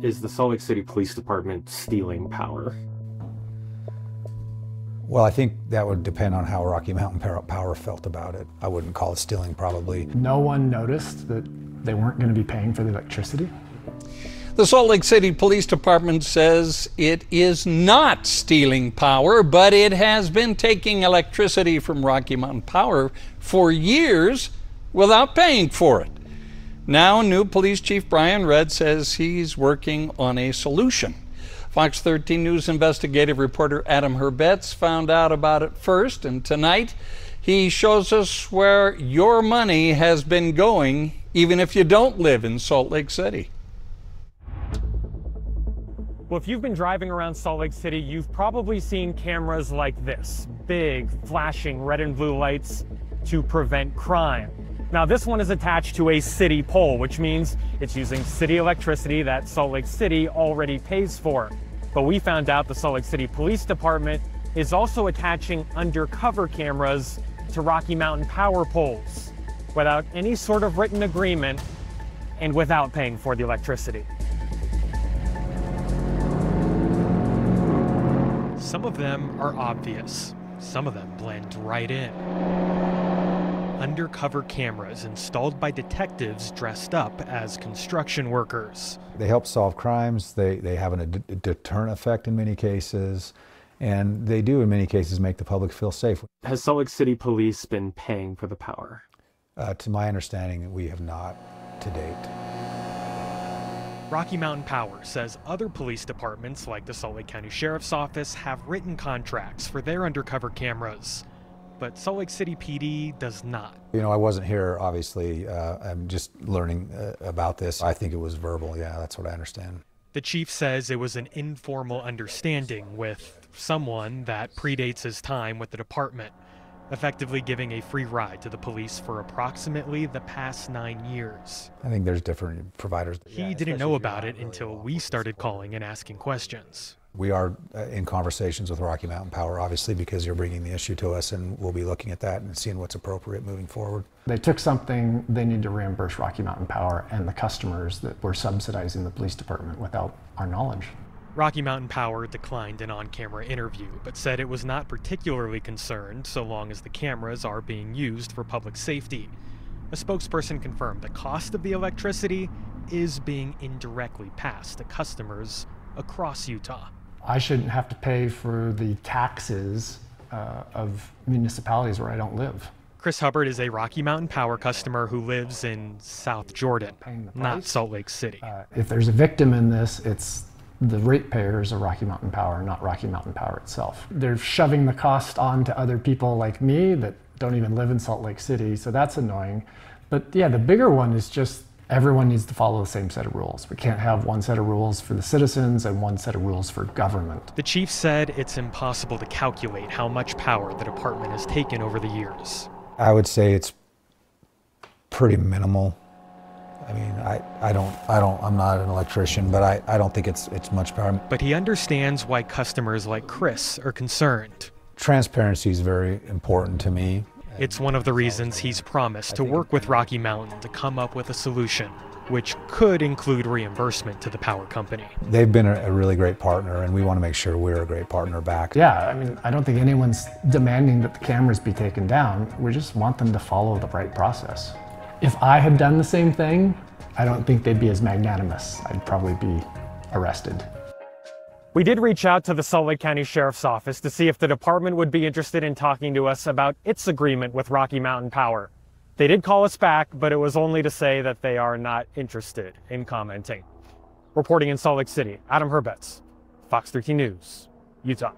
Is the Salt Lake City Police Department stealing power? Well, I think that would depend on how Rocky Mountain Power felt about it. I wouldn't call it stealing, probably. No one noticed that they weren't going to be paying for the electricity? The Salt Lake City Police Department says it is not stealing power, but it has been taking electricity from Rocky Mountain Power for years without paying for it. Now, new Police Chief Brian Redd says he's working on a solution. Fox 13 News investigative reporter Adam Herbetz found out about it first, and tonight he shows us where your money has been going, even if you don't live in Salt Lake City. Well, if you've been driving around Salt Lake City, you've probably seen cameras like this, big flashing red and blue lights to prevent crime. Now, this one is attached to a city pole, which means it's using city electricity that Salt Lake City already pays for. But we found out the Salt Lake City Police Department is also attaching undercover cameras to Rocky Mountain Power poles without any sort of written agreement and without paying for the electricity. Some of them are obvious. Some of them blend right in. Undercover cameras installed by detectives dressed up as construction workers. They help solve crimes. They have a deterrent effect in many cases, and they do in many cases make the public feel safe. Has Salt Lake City Police been paying for the power? To my understanding, we have not to date. Rocky Mountain Power says other police departments like the Salt Lake County Sheriff's Office have written contracts for their undercover cameras, but Salt Lake City PD does not. You know, I wasn't here, obviously. I'm just learning about this. I think it was verbal, yeah, that's what I understand. The chief says it was an informal understanding with someone that predates his time with the department, effectively giving a free ride to the police for approximately the past 9 years. I think there's different providers. He didn't know about it until we started calling and asking questions. We are in conversations with Rocky Mountain Power, obviously, because you're bringing the issue to us, and we'll be looking at that and seeing what's appropriate moving forward. They took something, they need to reimburse Rocky Mountain Power and the customers that were subsidizing the police department without our knowledge. Rocky Mountain Power declined an on-camera interview, but said it was not particularly concerned so long as the cameras are being used for public safety. A spokesperson confirmed the cost of the electricity is being indirectly passed to customers across Utah. I shouldn't have to pay for the taxes of municipalities where I don't live. Chris Hubbard is a Rocky Mountain Power customer who lives in South Jordan, not Salt Lake City. If there's a victim in this, it's the ratepayers of Rocky Mountain Power, not Rocky Mountain Power itself. They're shoving the cost on to other people like me that don't even live in Salt Lake City, so that's annoying. But yeah, the bigger one is just everyone needs to follow the same set of rules. We can't have one set of rules for the citizens and one set of rules for government. The chief said it's impossible to calculate how much power the department has taken over the years. I would say it's pretty minimal. I mean, I'm not an electrician, but I don't think it's much power. But he understands why customers like Chris are concerned. Transparency is very important to me. It's one of the reasons he's promised to work with Rocky Mountain to come up with a solution, which could include reimbursement to the power company. They've been a really great partner, and we want to make sure we're a great partner back. Yeah, I mean, I don't think anyone's demanding that the cameras be taken down. We just want them to follow the right process. If I had done the same thing, I don't think they'd be as magnanimous. I'd probably be arrested. We did reach out to the Salt Lake County Sheriff's Office to see if the department would be interested in talking to us about its agreement with Rocky Mountain Power. They did call us back, but it was only to say that they are not interested in commenting. Reporting in Salt Lake City, Adam Herbetz, Fox 13 News, Utah.